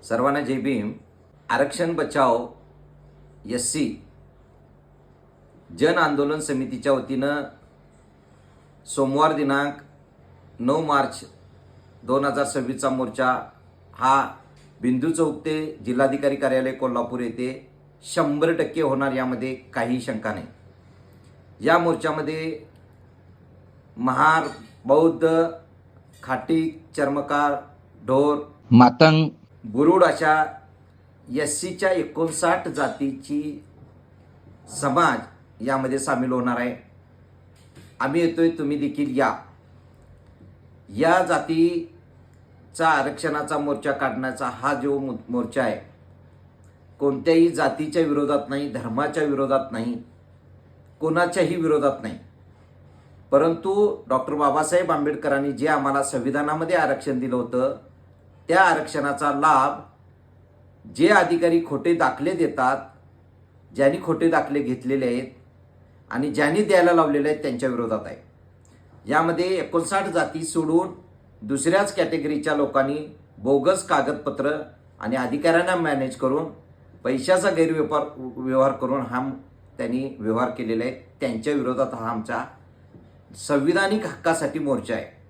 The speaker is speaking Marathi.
सर्वांना जय भीम. आरक्षण बचाव SC जन आंदोलन समितीच्या वतीनं सोमवार दिनांक 9 मार्च 2026चा मोर्चा हा बिंदू चौक ते जिल्हाधिकारी कार्यालय कोल्हापूर येथे 100% होणार, यामध्ये काही शंका नाही. या मोर्चामध्ये महार, बौद्ध, खाटीक, चर्मकार, ढोर, मातंग, बुरुड अशा SCच्या 59 जातीची समाज यामध्ये सामील होणार आहे. आम्ही येतोय, तुम्ही देखील या. या जातीचा आरक्षणाचा मोर्चा काढण्याचा हा जो मोर्चा आहे, कोणत्याही जातीच्या विरोधात नाही, धर्माच्या विरोधात नाही, कोणाच्याही विरोधात नाही. परंतु डॉक्टर बाबासाहेब आंबेडकरांनी जे आम्हाला संविधानामध्ये आरक्षण दिलं होतं, त्या आरक्षणाचा लाभ जे अधिकारी खोटे दाखले देतात, ज्यांनी खोटे दाखले घेतलेले आहेत आणि ज्यांनी द्यायला लावलेले आहेत, त्यांच्या विरोधात आहे. यामध्ये 59 जाती सोडून दुसऱ्याच कॅटेगरीच्या लोकांनी बोगस कागदपत्र आणि अधिकाऱ्यांना मॅनेज करून पैशाचा व्यवहार करून त्यांनी व्यवहार केलेले आहेत. त्यांच्या विरोधात हा आमचा संविधानिक हक्कासाठी मोर्चा आहे.